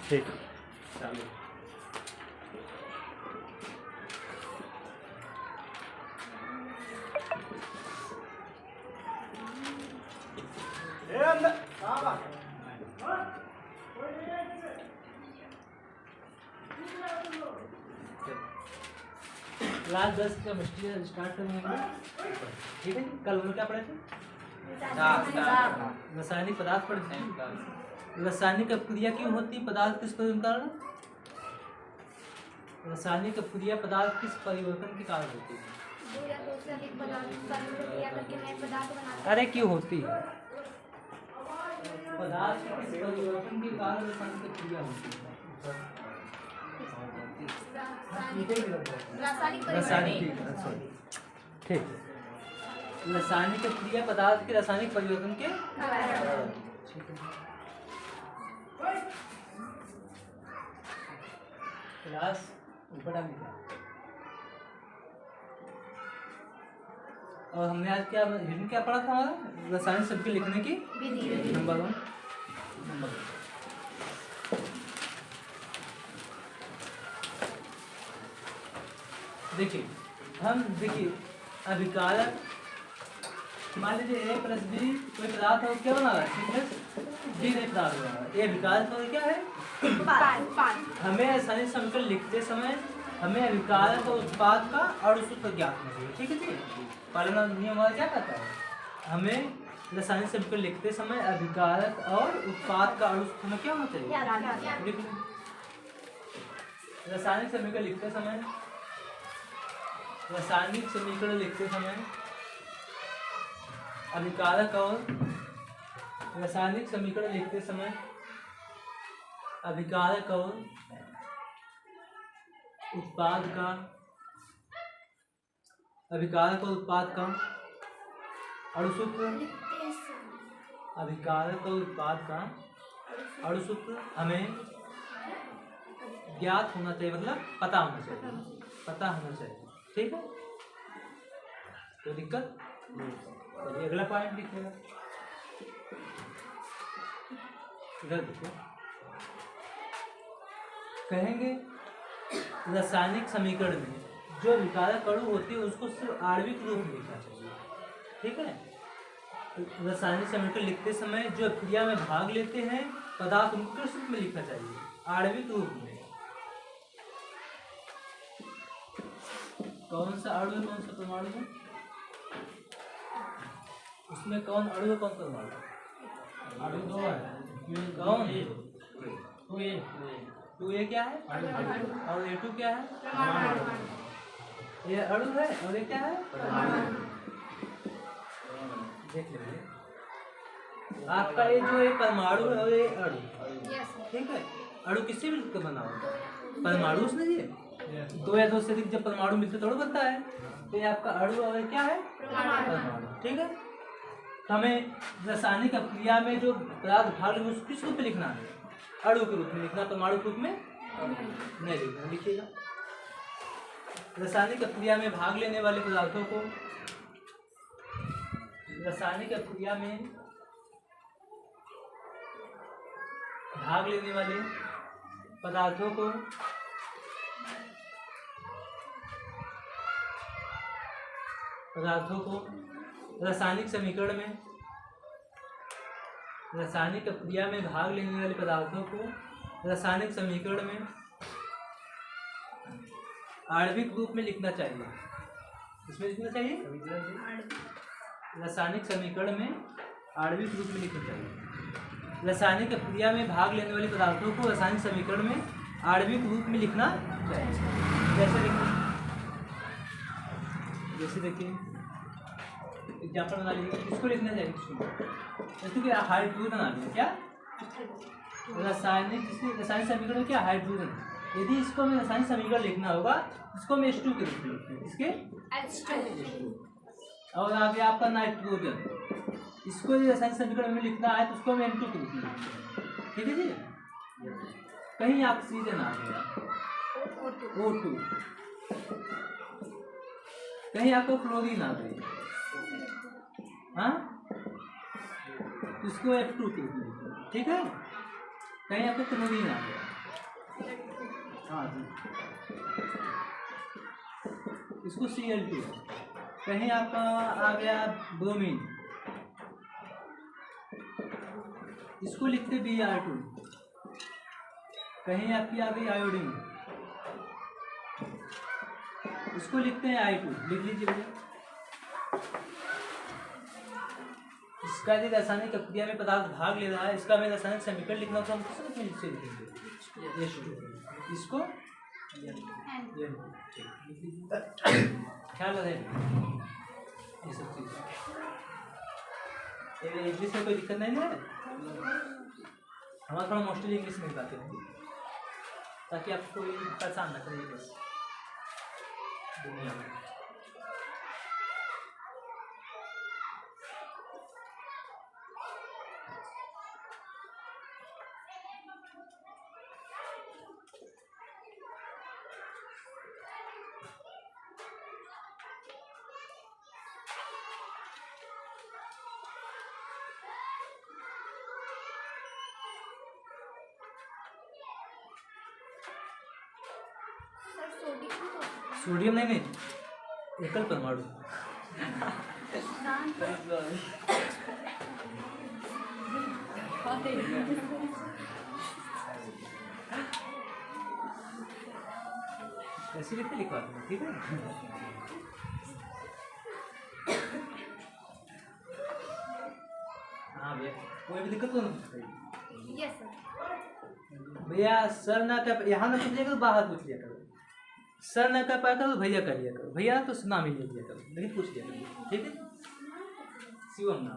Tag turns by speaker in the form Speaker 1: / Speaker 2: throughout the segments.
Speaker 1: ठीक चलो। Class 10 chemistry start करेंगे, ठीक है। कल हम क्या पढ़े थे? रासायनिक पदार्थ पढ़े थे। रासायनिक अपक्रिया क्यों होती है? पदार्थ किस परिवर्तन के कारण? रासायनिक अपक्रिया पदार्थ किस परिवर्तन के कारण होती है? अरे क्यों होती है? पदार्थ किस परिवर्तन के कारण रासायनिक अपक्रिया होती है? रासायनिक, ठीक। रासायनिक क्रिया पदार्थ के रासायनिक परिवर्तन के क्लास ऊपर डाल। और हमने आज क्या क्या पढ़ा था? हमारा रासायनिक शब्द लिखने की नंबर 1। देखिए अभिकारक, मान लीजिए A प्लस बी कोई पदार्थ है, क्या बना रहा है? C प्लस डी नहीं पदार्थ बना रहा है। ये अभिकारक और क्या है? हमें रासायनिक समीकरण लिखते समय हमें अभिकारक और उत्पाद का अणु सूत्र ज्ञात होना चाहिए, ठीक है जी। पहला नियम हमारा क्या कहता है? हमें रासायनिक समीकरण लिखते समय अभिकारक और उत्पाद का अणु सूत्र क्या होना चाहिए? रासायनिक समीकरण लिखते समय अभिकारक और रासायनिक समीकरण लिखते समय अभिकारक और उत्पाद का अणु सूत्र, अभिकारक और उत्पाद का अणु सूत्र हमें ज्ञात होना चाहिए, मतलब पता होना चाहिए, ठीक है। तो दिक्कत नहीं। अगला पॉइंट लिखिएगा, इधर देखो। कहेंगे रासायनिक समीकरण में जो अभिकारक अणु होती है उसको सिर्फ आणविक रूप में लिखना चाहिए, ठीक है। रासायनिक समीकरण लिखते समय जो क्रिया में भाग लेते हैं पदार्थ उनको किस रूप में लिखना चाहिए? आणविक रूप में। कौन सा अणु है, कौन सा परमाणु है, उसमें कौन अणु है, कौन परमाणु? अणु दो है। कौन? 2A क्या है और A2 क्या है? ये अणु है और ये क्या है? देख लीजिए आपका ये जो है परमाणु है और ये अणु, ठीक है। अणु किससे मिलकर बना होता है? परमाणु से। नहीं है 2 या 2 से अधिक जब परमाणु मिलते तो अणु बनता है। तो ये आपका अणु और क्या है? परमाणु, ठीक है। हमें रासायनिक अपक्रिया में जो पदार्थ भाग लेंगे उसको किस रूप में लिखना है? अणु के रूप में लिखना, परमाणु के रूप में नहीं लिखना। लिखिएगा रासायनिक अपक्रिया में भाग लेने वाले पदार्थों को, रासायनिक अपक्रिया में भाग लेने वाले पदार्थों को रासायनिक समीकरण में, रासायनिक अपक्रिया में भाग लेने वाले पदार्थों को रासायनिक समीकरण में आणविक रूप में लिखना चाहिए। इसमें लिखना चाहिए रासायनिक समीकरण में आणविक रूप में लिखना चाहिए। रासायनिक अपक्रिया में भाग लेने वाले पदार्थों को रासायनिक समीकरण में आणविक रूप में लिखना चाहिए। जैसे देखिए एग्जाम्पल बना लीजिए, किसको लिखना चाहिए? जैसे कि हाइड्रोजन आ गया, क्या रासायनिक समीकरण में क्या? हाइड्रोजन। यदि इसको हमें रासायनिक समीकरण लिखना होगा इसको हम H2 के रूप में लिखते हैं। इसके और आगे आपका नाइट्रोजन, इसको यदि रासायनिक समीकरण में लिखना है तो उसको हम N2 के रूप में लिखते हैं, ठीक है जी। कहीं ऑक्सीजन आ गया O2, कहीं आपको क्लोरीन आ गई, हाँ, इसको F2 के रूप में लिखते हैं, ठीक है। कहीं आपको क्लोरीन आ गया हाँ जी, इसको Cl2। कहीं आपका आ गया ब्रोमीन, इसको लिखते Br2। कहीं आपकी आ गई आयोडीन, इसको लिखते हैं I2। लिख लीजिए भैया। इसका यदि रासायनिक प्रक्रिया में पदार्थ भाग ले रहा है, इसका हमें रासायनिक समीकरण लिखना तो हम किस में से लिखेंगे? इसको ख्याल रहे ये सब चीज़। इंग्लिश में कोई दिक्कत नहीं है, हमारा थोड़ा मोस्टली इंग्लिश में बातें होंगी ताकि आपको कोई परेशान ना करे बस दुनिया में। सोडियम नहीं, एकल परमाणु। ऐसी लिखते लिखवा दूँ, ठीक है। हाँ भैया, कोई भी दिक्कत तो नहीं। Yes sir. भैया सर ना कर, यहाँ ना पूछ लिया करो, बाहर पूछ लिया करो। सर ना कर पाया करो, भैया कर लिया करो। भैया तो नाम ही ले लिया करो, नहीं पूछ लिया करो, ठीक है। शिवम नाम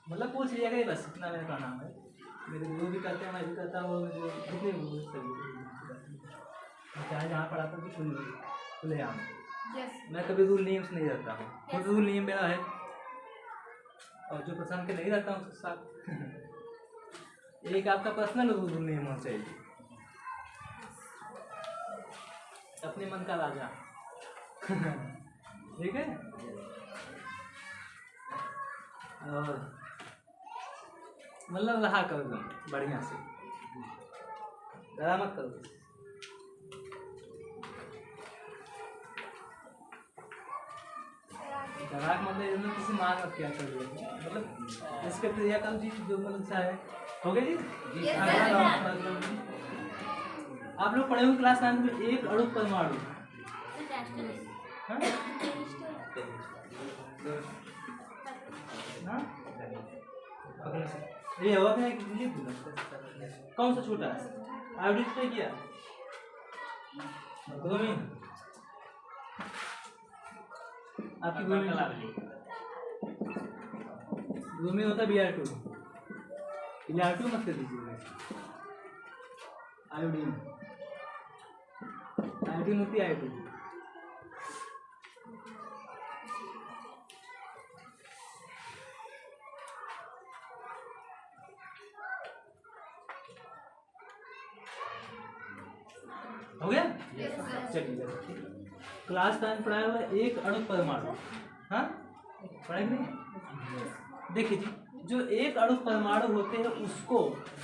Speaker 1: मतलब पूछ लिया गया बस, इतना मेरा नाम है। मेरे गुरु भी करते हैं, मैं भी करता हूँ, कितने गुरु चाहे जहाँ पढ़ाता हूँ खुले आम। मैं कभी रूल नियम से नहीं रहता हूँ, खुद रूल नियम मेरा है और जो पसंद के नहीं रहता हूँ उसके साथ। एक आपका पर्सनल रूल नियम होना चाहिए, अपने मन का राजा। ठीक है। और मतलब रहा करो एकदम बढ़िया से, डरा मत करो। डरा मतलब किसी मार मत क्या कर दिया, मतलब इसके प्रक्रिया कम जी जो मतलब चाहे हो गया जी। आप लोग पढ़े हो क्लास 9 में एक अणु परमाणु। ये हुआ कौन सा छोटा आयोडीन पे किया ब्रोमीन, आपकी ब्रोमीन होता है Br2। Br2 मत कर दीजिए, आयोडीन होती है I2। हो गया। चलिए क्लास 9 पढ़ाया हुआ एक अणु परमाणु। हाँ पढ़ेंगे। देखिए जी, जो एक अणु परमाणु होते हैं उसको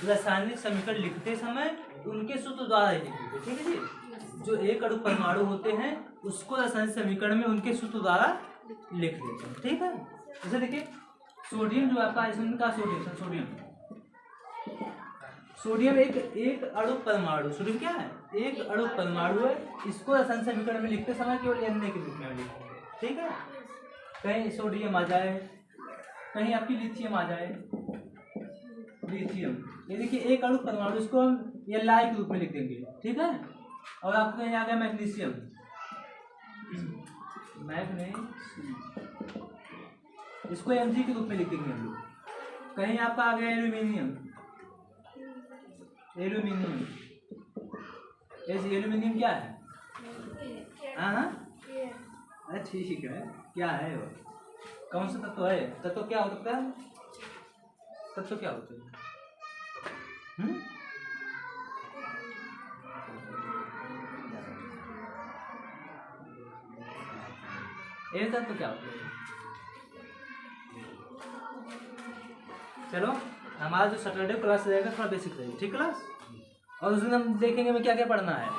Speaker 1: रासायनिक समीकरण लिखते समय उनके सूत्र द्वारा ही लिखते, ठीक है जी। जो एक अणु परमाणु होते हैं उसको रासायनिक समीकरण में उनके सूत्र द्वारा लिख देते हैं, ठीक है। जैसे देखिए सोडियम जो आपका इसमें का सोडियम एक अणु परमाणु, सोडियम क्या है? एक अणु परमाणु है। इसको रासायनिक समीकरण में लिखते समय केवल Na के रूप में लिखते हैं, ठीक है। कहीं सोडियम आ जाए, कहीं आपकी लिथियम आ जाए, लिथियम, ये देखिए एक अणु परमाणु, इसको हम Li के रूप में लिख देंगे, ठीक है। और आपको कहीं आ गया मैग्नीशियम, इसको Mg के रूप में लिख देंगे हम लोग। कहीं आपका आ गया एल्यूमिनियम, एल्यूमिनियम क्या है? हाँ अरे ठीक है, क्या है वो? कौन सा तत्व है? तत्व क्या हो सकता है? तत्व क्या होते हैं? ये तत्व क्या होते हैं? चलो हमारा जो सैटरडे क्लास रहेगा थोड़ा बेसिक रहेगा, ठीक क्लास। और उस दिन हम देखेंगे हमें क्या क्या पढ़ना है।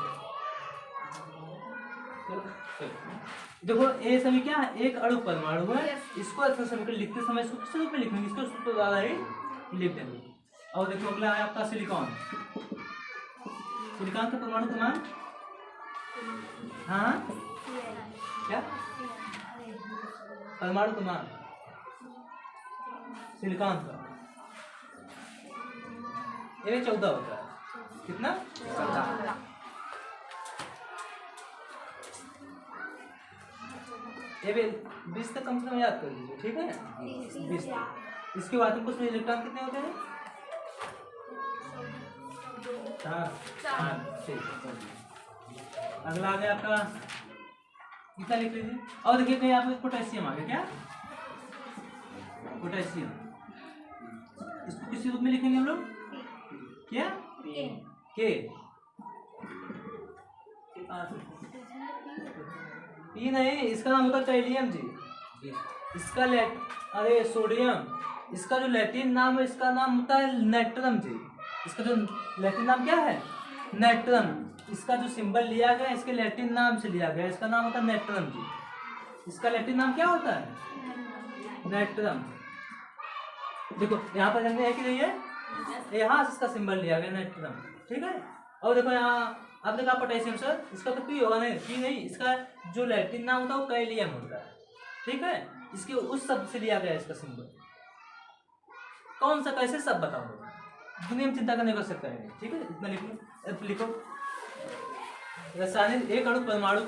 Speaker 1: देखो ए सभी क्या है, एक अणु परमाणु है। इसको अच्छा समीकरण लिखते समय इसको किस रूप में लिखेंगे, इसको सूत्र द्वारा ही लिख देंगे। और देखो अगला है आपका सिलिकॉन। सिलिकॉन का परमाणु क्रमांक, हाँ क्या परमाणु क्रमांक सिलिकॉन का ये 14 होता है। कितना? 14। ये 20 तक कम से कम याद कर लीजिए, ठीक है 20 तक। इसके बाद में कुछ इलेक्ट्रॉन कितने होते हैं? 4। ठीक है। अगला आ गया आपका, कितना लिख लीजिए। और देखिए कहीं आप पोटेशियम आ गया, क्या पोटेशियम, इसको किस रूप में लिखेंगे हम लोग? क्या के पी नहीं, इसका नाम होता है कैलियम जी। इसका अरे सोडियम, इसका जो लैटिन नाम है इसका नाम होता है नाइट्रम जी। इसका जो लैटिन नाम क्या है? नाइट्रम। इसका जो सिंबल लिया गया इसके लैटिन नाम से लिया गया, इसका नाम होता है नाइट्रम जी। इसका लैटिन नाम क्या होता है? नाइट्रम। देखो यहाँ पर जानते हैं कि नहीं है, यहाँ से इसका सिंबल लिया गया नाइट्रम, ठीक है। और देखो यहाँ अब देखा पोटेशियम सर, इसका तो पी होगा नहीं, पी नहीं, इसका जो लैटिन नाम होता है वो कैलियम होता है, ठीक है। इसके उस शब्द से लिया गया इसका सिंबल। कौन सा कैसे सब बताओ, दुनिया में चिंता करने का सकता है, ठीक है। इतना लिखो, लिखो रासायनिक एक अणु परमाणु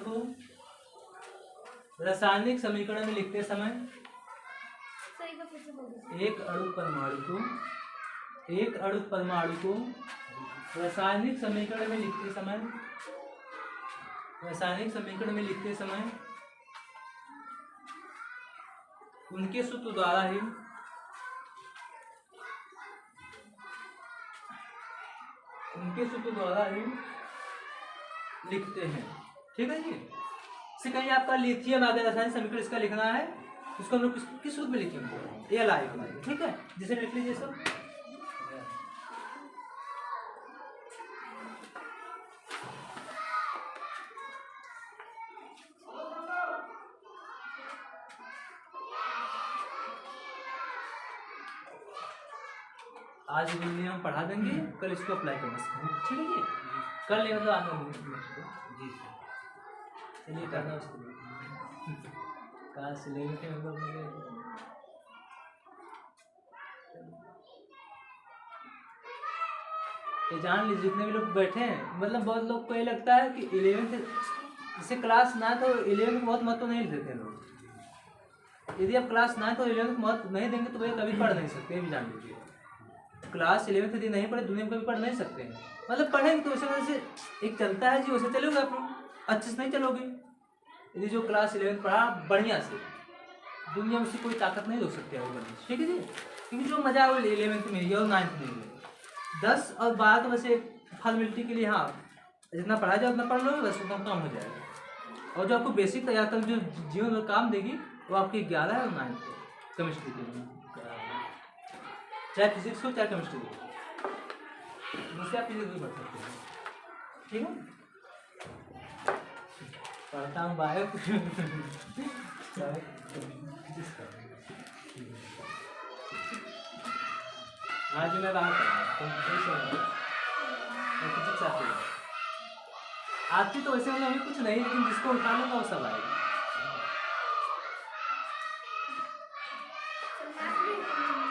Speaker 1: को रासायनिक समीकरण में लिखते समय एक अणु परमाणु को रासायनिक समीकरण में लिखते समय उनके सूत्र द्वारा ही लिखते हैं, ठीक है जी। इसे कहीं आपका लिथियम आगे रासायनिक समीकरण इसका लिखना है, उसको हम लोग किस रूप में लिखेंगे? एल आई, ठीक है। जिसे लिख लीजिए सब। आज हम पढ़ा देंगे, कल इसको अप्लाई करना सीखेंगे, ठीक है जी। कल लेंगे तो आना जी। चलिए करना उसको कहाँ से लेंगे हम लोग। ये जान लीजिए जितने भी लोग बैठे हैं, मतलब बहुत लोग को ये लगता है कि 11th इसे क्लास 9 तो 11th बहुत महत्व नहीं देते लोग। यदि आप क्लास 9 तो 11th महत्व नहीं देंगे तो वे कभी पढ़ नहीं सकते, ये भी जान लीजिए। क्लास 11th यदि नहीं पढ़े दुनिया में कभी पढ़ नहीं सकते हैं। मतलब पढ़ेंगे तो वैसे वैसे एक चलता है जी, वैसे चलोगे आप लोग, अच्छे से नहीं चलोगे। यदि जो क्लास 11th पढ़ा बढ़िया से, दुनिया में से कोई ताकत नहीं रोक सकती है, ठीक है जी। क्योंकि जो मजा है वो 11th में और 9th में, 10 और 12 तो वैसे फॉर्मेलिटी के लिए, हाँ जितना पढ़ा जाए उतना पढ़ लोगे बस उतना काम हो जाएगा। और जो आपको बेसिक तैयार कर जो जीवन में काम देगी वो आपकी 11 और 9th केमिस्ट्री के लिए, चाहे फिजिक्स हो चाहे केमिस्ट्री हो, उससे आप फिजिक्स भी पढ़ सकते हैं, ठीक है। पढ़ता हूँ बायो आज मैं बाहर आती तो वैसे मतलब कुछ नहीं, लेकिन जिसको उठा लूंगा वो सब आएगा।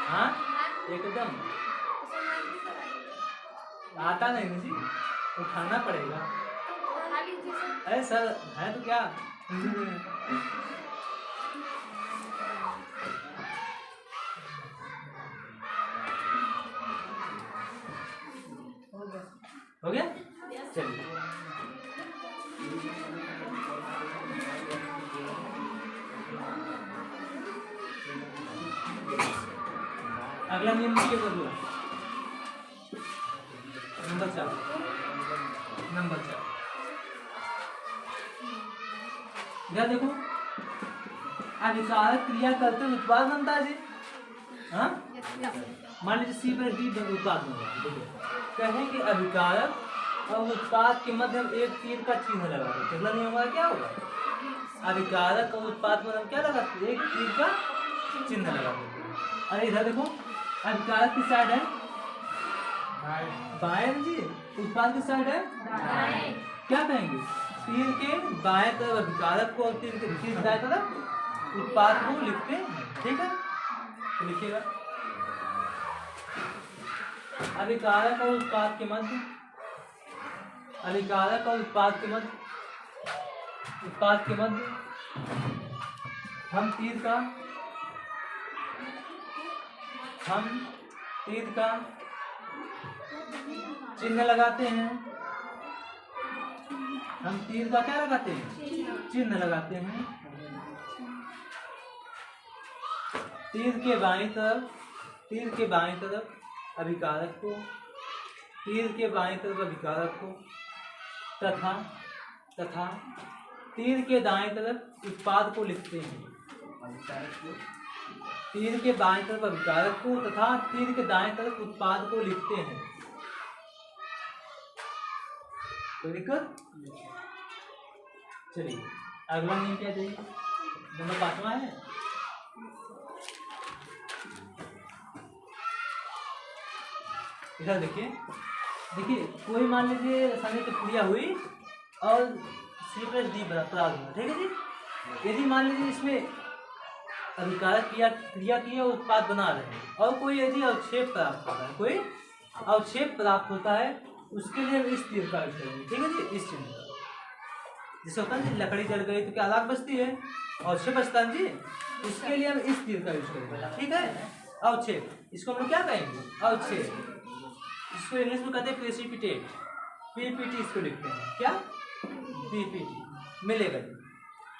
Speaker 1: हाँ एकदम आता नहीं जी, उठाना पड़ेगा। अरे सर है तो क्या हो गया, चलिए। अगला नियम लिखिए कर दो, नंबर 4। इधर देखो अभिकारक क्रिया करते हुए उत्पाद बनता है जी। हाँ, मान लीजिए C+D उत्पाद बन रहा, कहेंगे अभिकारक और उत्पाद के मध्य हम एक तीर का चिन्ह लगा दें, कितना नहीं होगा, क्या होगा? अभिकारक और उत्पाद में हम क्या लगाते हैं? एक तीर का चिन्ह लगा देते हैं। अरे इधर देखो, अभिकारक की साइड है बाएं जी, उत्पाद की साइड है दाएं। क्या कहेंगे? तीर के बाएं तरफ अभिकारक को और तीर के दाएं तरफ उत्पाद को लिखते हैं। ठीक है, तो लिखिएगा अभिकारक और उत्पाद के मध्य, अभिकारक और उत्पाद के मध्य, उत्पाद के मध्य हम तीर का चिन्ह लगाते हैं। हम तीर का क्या लगाते हैं? चिन्ह लगाते हैं। तीर के बाईं तरफ अभिकारक को, तीर के बाईं तरफ अभिकारक को तथा तीर के दाएं तरफ उत्पाद को लिखते हैं। तीर के बाएं तरफ अभिकारक को तथा तीर के दाएं तरफ उत्पाद को लिखते हैं। तो दिक्कत? चलिए अगला नियम क्या चाहिए? नंबर 5वां है। इधर देखिए, कोई मान लीजिए रासायनिक क्रिया हुई और C+D प्राप्त हुआ, ठीक है जी। यदि मान लीजिए इसमें अभिकारक क्रिया की है, उत्पाद बना रहे हैं, और कोई यदि अवक्षेप प्राप्त होता है, कोई अवक्षेप प्राप्त होता है, उसके लिए हम इस तीर का यूज करेंगे। ठीक है जी, इस चिन्ह का। जैसे होता है जी, लकड़ी जल गई तो क्या आग बचती है? अवक्षेप बचता है जी, उसके लिए हम इस तीर का यूज करेंगे। ठीक है, अवक्षेप, इसको हम क्या कहेंगे? अवक्षेप। इसको इंग्लिश में कहते हैं प्रेसिपिटेट, PPT इसको लिखते हैं। क्या? PPT मिलेगा जी।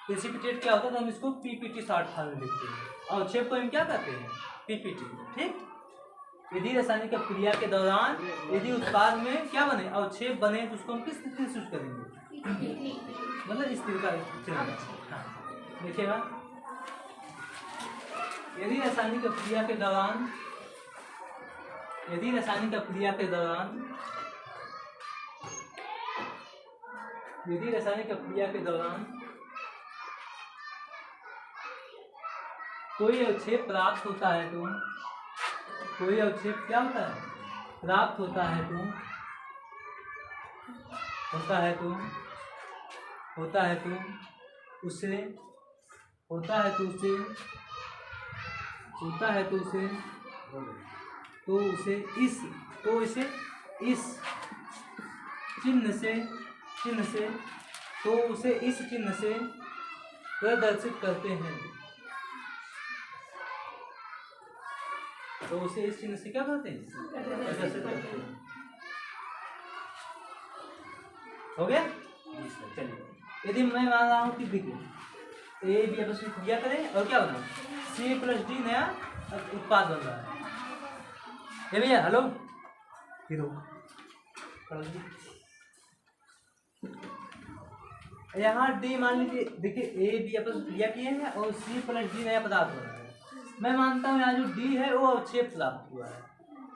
Speaker 1: प्रेसिपिटेट क्या होता है तो हम इसको PPT शॉर्ट फॉर्म में लिखते हैं। अवक्षेप को हम क्या कहते हैं? PPT। ठीक, यदि रासायनिक क्रिया के दौरान यदि उत्पाद में क्या बने? अवक्षेप बने तो उसको हम किस तीर से यूज करेंगे? मतलब इस तीर का चिन्ह। हाँ, देखिएगा, यदि रासायनिक क्रिया के दौरान कोई अवक्षेप प्राप्त होता है तो, कोई अवक्षेप क्या होता है? प्राप्त होता है तो उसे इस चिन्ह से प्रदर्शित करते हैं। तो उसे इस चिन्ह से क्या करते हैं? प्रदर्शित करते हैं। हो गया? चलिए, यदि मैं मान रहा हूँ कि देखिए A B आपस में क्रिया करें और क्या बना? C+D नया उत्पाद बन रहा है। ये भैया हेलो, यहाँ D मान लीजिए, देखिए A B आपस में क्रिया किए हैं और C+D नया पदार्थ बना है। मैं मानता हूँ यहाँ जो D है वो अवक्षेप प्राप्त हुआ है।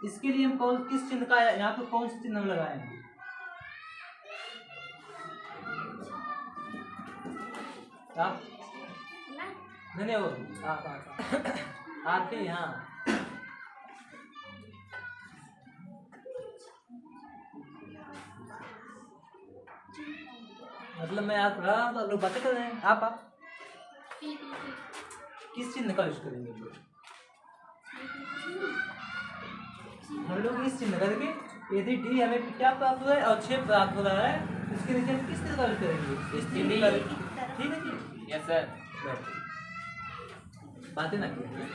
Speaker 1: इसके लिए हम किस चिन्ह का, यहाँ पे कौन सा चिन्ह हम लगाएंगे? आप नहीं वो आते हाँ, मतलब मैं आप रहा हूँ तो लोग बातें कर रहे हैं। आप किस चिन्ह का यूज करेंगे? हम लोग इस चिन्ह का, देखिए यदि D हमें क्या प्राप्त हो रहा है? अवक्षेप प्राप्त हो रहा है, इसके नीचे हम किस तरह का यूज करेंगे? इस चिन्ह का। ठीक है जी, यस सर। बातें ना कीजिए,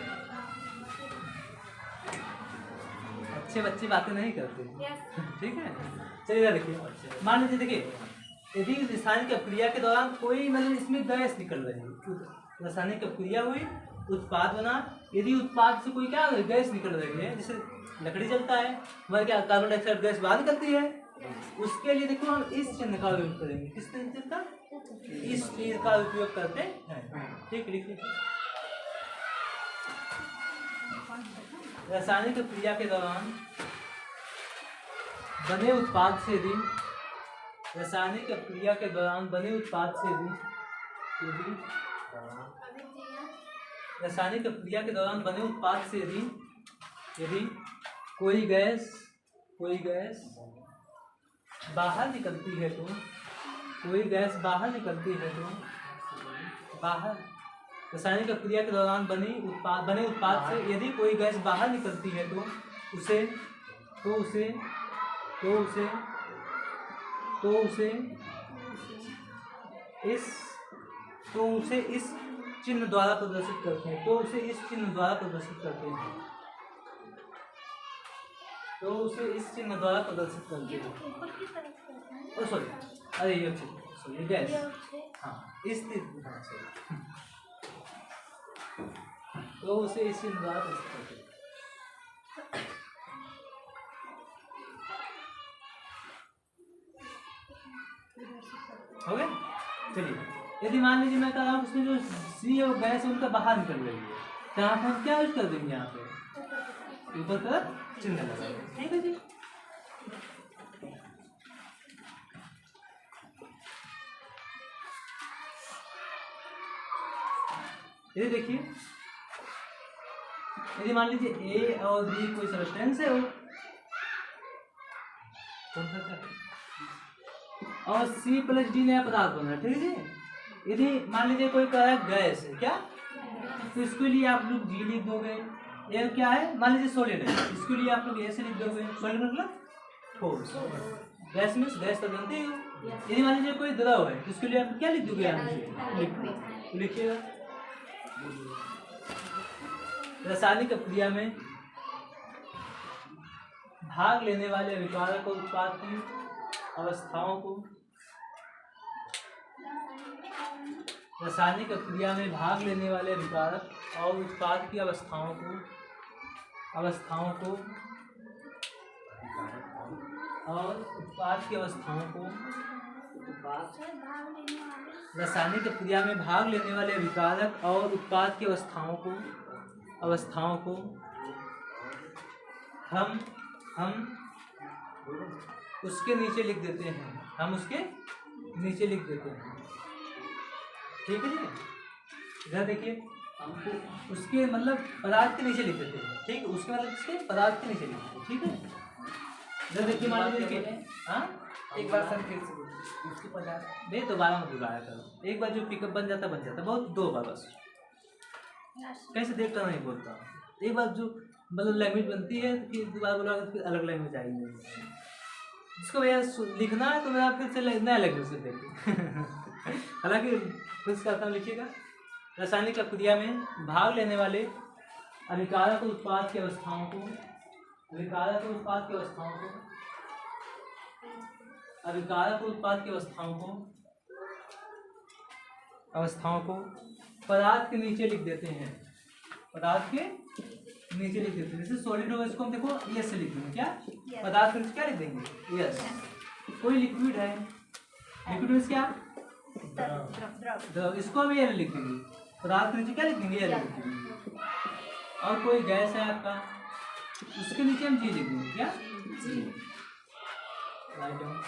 Speaker 1: अच्छे बच्चे बातें नहीं करते। ठीक है, चलिए देखिए, मान लीजिए देखिए यदि रासायनिक क्रिया के दौरान कोई मतलब इसमें गैस निकल रही है, रासायनिक क्रिया हुई, उत्पाद बना, यदि उत्पाद से कोई क्या गैस निकल रही है, जैसे लकड़ी जलता है, हमारे क्या कार्बन डाइऑक्साइड गैस बाहर निकलती है, उसके लिए देखो हम इस चिन्ह का उपयोग करेंगे। किस चिन्ह का? इस तीर का उपयोग करते हैं। ठीक, लिखिए रासायनिक क्रिया के दौरान बने उत्पाद से यदि रासायनिक क्रिया के दौरान बने उत्पाद से यदि रासायनिक क्रिया के दौरान बने उत्पाद से यदि कोई गैस बाहर निकलती है तो रासायनिक क्रिया के दौरान बने उत्पाद से यदि कोई गैस बाहर निकलती है तो उसे इस चिन्ह द्वारा प्रदर्शित करते हैं। सॉरी, अरे ये सॉरी गैस, हाँ इस तो उसे इस चिन्ह द्वारा प्रदर्शित करते हैं। हो गया। चलिए, यदि मान लीजिए मैं कह रहा हूँ उसमें जो सी और गैस है उनका बाहर निकल रही है, तो यहाँ हम क्या यूज कर देंगे, यहाँ पे ऊपर तरफ चिन्ह लगा देंगे। ठीक है जी। ये देखिए, यदि मान लीजिए ए और बी कोई सब्सटेंस है वो, और सी प्लस डी नया पदार्थ बन रहा है। ठीक है जी। यदि मान लीजिए कोई कह रहा है गैस है क्या, तो इसके लिए आप लोग जी लिख दोगे। ये क्या है, मान लीजिए सॉलिड है, इसके लिए आप लोग ऐसे लिख दोगे। सॉलिड मतलब ठोस, गैस मीन्स गैस तो जानते हो। यदि मान लीजिए कोई द्रव है, तो इसके लिए आप क्या लिख दोगे, यहाँ से लिखिएगा। रासायनिक क्रिया में भाग लेने वाले अभिकारक और उत्पाद की अवस्थाओं को रासायनिक क्रिया में भाग लेने वाले अभिकारक और उत्पाद की अवस्थाओं को रासायनिक क्रिया में भाग लेने वाले अभिकारक और उत्पाद की अवस्थाओं को हम उसके नीचे लिख देते हैं। ठीक है जी। इधर देखिए, उसके मतलब पदार्थ के नीचे लिख देते हैं। ठीक है, उसके मतलब इसके पदार्थ के नीचे लिख देते हैं। ठीक है। इधर देखिए, मान लीजिए, हाँ एक बार सर फिर से उसके पदार्थ नहीं, दोबारा मत दोबारा करो। एक बार जो पिकअप बन जाता बहुत, दो बार बस। कैसे देखता नहीं बोलता, एक बार जो मतलब लैंग्वेज बनती है कि दोबारा बोला फिर अलग लैंग्वेज आएगी। जिसको भैया लिखना है तो मेरा फिर से नया लैंग्वेज से देखिए। हालांकि फिर करता हूँ, लिखिएगा। रासायनिक क्रिया में भाग लेने वाले अभिकारक और उत्पाद की अवस्थाओं को पदार्थ के नीचे लिख देते हैं। जैसे सॉलिड होगा, इसको हम देखो यस से लिख देंगे। क्या पदार्थ के नीचे क्या लिख देंगे, यस। कोई लिक्विड है, लिक्विड मीन्स क्या, द्रव, इसको हम एयर लिख देंगे। पदार्थ के नीचे क्या लिख देंगे, एयर लिख देंगे। और कोई गैस है आपका, उसके नीचे हम जी लिख देंगे। क्या जी, राइट डाउन।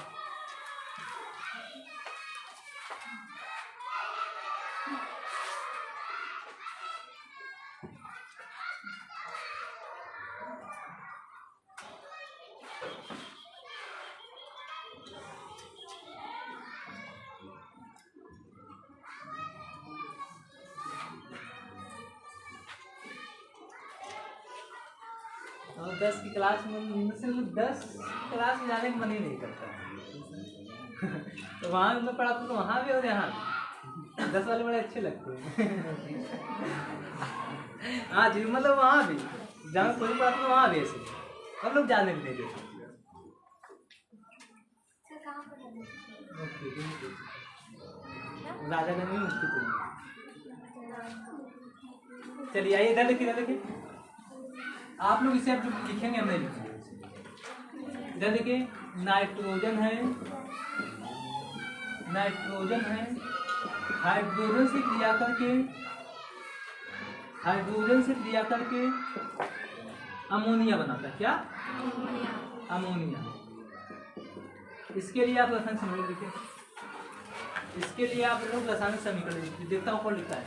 Speaker 1: और 10 की क्लास में 10 क्लास में जाने का मन ही नहीं करता। तो वहाँ मैं पढ़ाता तो वहाँ भी और यहाँ भी 10 वाले बड़े अच्छे लगते हैं। हाँ जी, मतलब वहाँ भी जहाँ कोई पढ़ाता तो वहाँ भी ऐसे हम लोग जाने भी नहीं देते। राजा गंज में मुक्ति। चलिए आइए इधर देखिए, आप लोग इसे आप जो लिखेंगे हम नहीं लिखेंगे। इधर देखिए, नाइट्रोजन है, हाइड्रोजन से क्रिया करके अमोनिया बनाता है। क्या? अमोनिया। इसके लिए आप रासायनिक समीकरण लिखें। इसके लिए आप लोग रासायनिक समीकरण लिखिए। देखता हूँ कौन लिखा है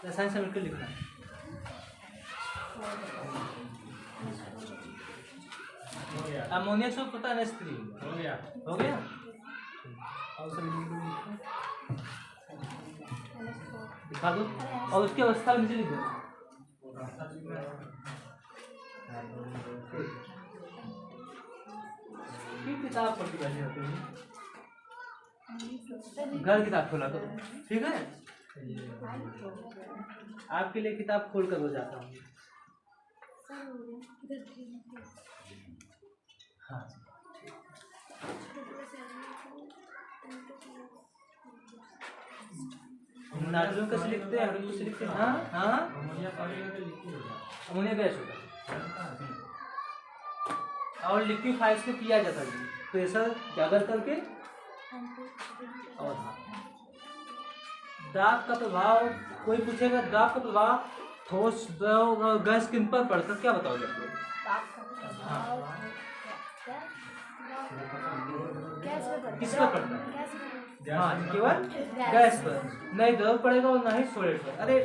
Speaker 1: रासायनिक समीकरण लिखना है। अमोनिया से पता है स्त्री हो गया दिखा दो और उसकी अवस्था नीचे लिख दो। किताब पढ़ती बैठे होते हैं घर किताब खोला करो ठीक है। आपके लिए किताब खोल कर हो जाता हूँ। हाँ नाइट्रोजन कैसे लिखते हैं? कैसे लिखते हैं? हाँ अमोनिया गैस होता है और लिक्विफाइड को किया जाता है प्रेशर ज्यादा करके। और दाब का प्रभाव, कोई पूछेगा दाब का प्रभाव ठोस द्रव और गैस किन पर पड़ता है? क्या बताओगे आप लोग? किस पर पड़ता है? हाँ केवल गैस पर, नहीं द्रव पड़ेगा और नहीं सॉलिड पर। अरे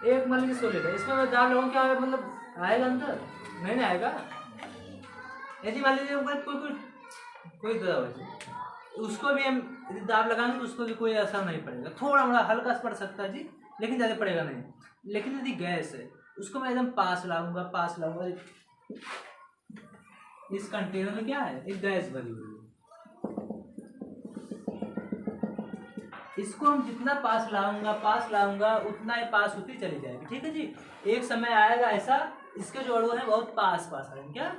Speaker 1: एक मान लीजिए सॉलिड है, इसमें मैं दाब लगाऊं क्या मतलब आएगा अंदर? नहीं आएगा। यदि मान लीजिए कोई द्रव है उसको भी हम यदि दाब लगाएंगे तो उसको भी कोई असर नहीं पड़ेगा, थोड़ा मोड़ा हल्का पड़ सकता है जी, लेकिन ज़्यादा पड़ेगा नहीं। लेकिन यदि गैस है उसको मैं एकदम पास लाऊंगा इस कंटेनर में क्या है? एक गैस भरी हुई है। इसको हम जितना पास लाऊंगा उतना ही पास होती चली जाएगी। ठीक है जी। एक समय आएगा ऐसा इसके जो अणु है बहुत पास आएंगे। क्या?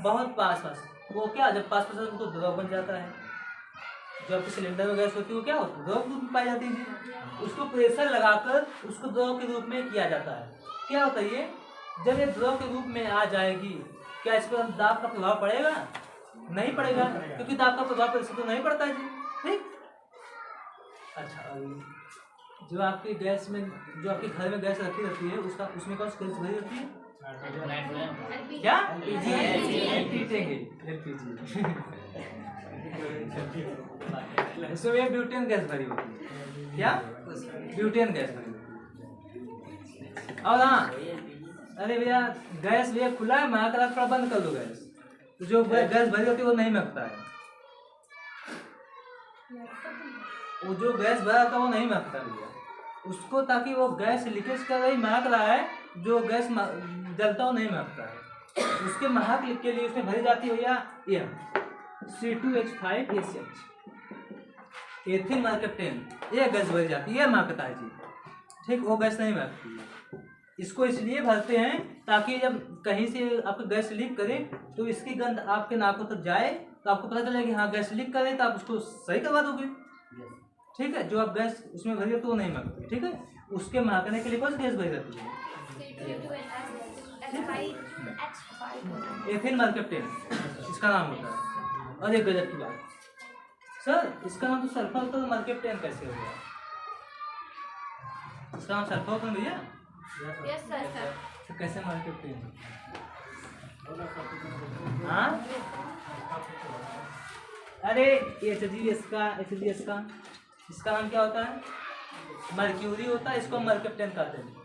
Speaker 1: बहुत पास। वो क्या जब पास तो द्रव बन जाता है। जो आपके सिलेंडर में गैस होती है वो क्या होती है? द्रव रूप में पाई जाती है। उसको प्रेशर लगाकर उसको द्रव के रूप में किया जाता है। क्या होता है ये? जब ये द्रव के रूप में आ जाएगी क्या इस पर दाब का प्रभाव पड़ेगा? नहीं पड़ेगा, क्योंकि दाब का प्रभाव प्रेशर तो नहीं पड़ता है जी। ठीक। अच्छा जो आपके गैस में, जो आपके घर में गैस रखी रहती है उसमें कौन सी गैस भरी रहती है? क्या? इसमें ब्यूटेन गैस भरी होती है। क्या? ब्यूटेन गैस भरी होती है। और हाँ अरे भैया गैस भैया खुला है, महक थोड़ा बंद कर दो गैस। तो जो गैस भरी होती है वो नहीं महकता है। वो जो गैस भरा होता है वो नहीं महकता भैया उसको, ताकि वो गैस लीकेज कर रही महक रहा है, जो गैस जलता वो नहीं महकता है। उसके महक के लिए उसमें भरी जाती है भैया ये C2H5SH एथिल मर्कैप्टेन। ये गैस भरी जाती है, ये महकता है जी। ठीक, वो गैस नहीं महकती है। इसको इसलिए भरते हैं ताकि जब कहीं से आपको गैस लीक करे तो इसकी गंध आपके नाकों तक जाए तो आपको पता चले कि हाँ गैस लीक करे, तो आप उसको सही करवा दोगे। ठीक है। जो आप गैस उसमें भरी तो वो नहीं महकती। ठीक है। उसके महकने के लिए कौन सी गैस भरी रहती है? एथिल मर्कैप्टेन इसका नाम होता है। और एक गजब की बात सर, इसका नाम तो सल्फर होता है, मर्कैप्टेन कैसे हो गया? इसका नाम सल्फर होता है भैया? Yes sir. तो कैसे मर्कैप्टेन? हाँ अरे HGS का इसका नाम क्या होता है? मर्क्यूरी होता है। इसको मर्कैप्टेन कहते हैं,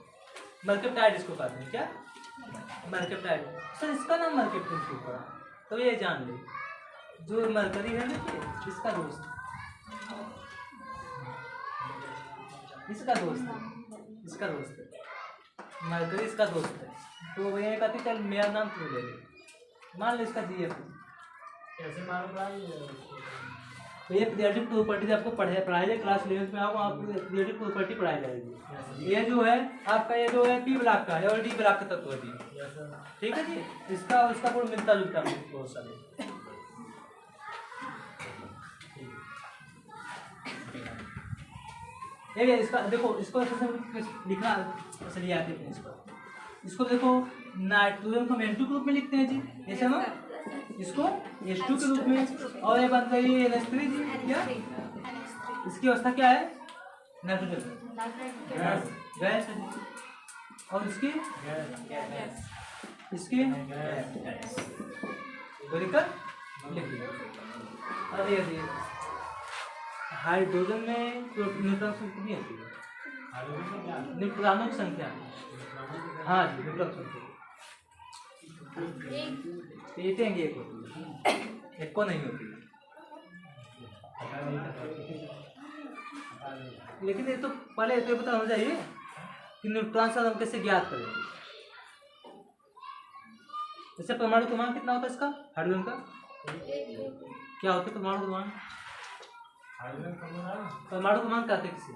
Speaker 1: मर्कैप्टाइड इसको कहते हैं। क्या? मर्कैप्टाइड। सर इसका नाम मर्कैप्टेन क्यों पड़ा? तो ये जान ले, जो मरकरी है ना इसका दोस्त है मरकरी इसका दोस्त है। तो भैया कहते चल मेरा नाम क्यों ले ले, मान लो इसका GF। कैसे मालूम? भैया पीरियोडिक प्रॉपर्टी आपको पढ़ाई जाए क्लास 11 में, आपको पीरियोडिक प्रॉपर्टी पढ़ाई जाएगी। ये जो है आपका ये जो है P ब्लॉक का है और D ब्लॉक का तत्व है। ठीक है जी। इसका और इसका गुण मिलता जुलता है बहुत सारे। ये इसका देखो, इसको लिखना चलिए आते हैं। इसको देखो नाइट्रोजन को N2 के रूप में लिखते हैं जी, ऐसे ना इसको H2 के रूप में, और ये बन गई NH3 जी। क्या इसकी अवस्था क्या है? नाइट्रोजन गैस है। और इसके इसके लिखकर लिख दिया। अब ये हाइड्रोजन में न्यूट्रॉन संख्या कितनी होती है? न्यूट्रॉनों की संख्या। हाँ जी, न्यूट्रॉन संख्या एक होती है, एक को नहीं होती। लेकिन ये तो पहले तो पता होना चाहिए कि न्यूट्रॉन का हम कैसे ज्ञात करेंगे। जैसे परमाणु क्रमांक कितना होता है इसका, हाइड्रोजन का? क्या होता है परमाणु क्रमांक? परमाणु क्रमांक क्या होता है किसी?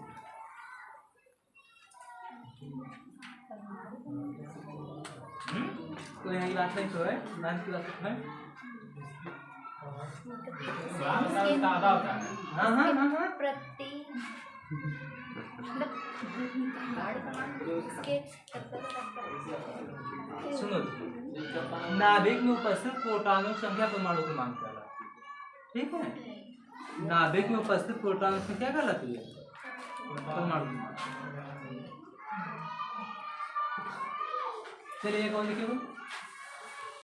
Speaker 1: तो यहाँ बात नहीं तो है, 9th क्लास में। हाँ
Speaker 2: प्रति
Speaker 1: सुनो, नाभिक में उपस्थित प्रोटॉनों की संख्या परमाणु क्रमांक कहलाती है। ठीक है, नाभिक में उपस्थित प्रोटॉनों की संख्या कहलाती है परमाणु क्रमांक। चलिए कौन लिखेगा?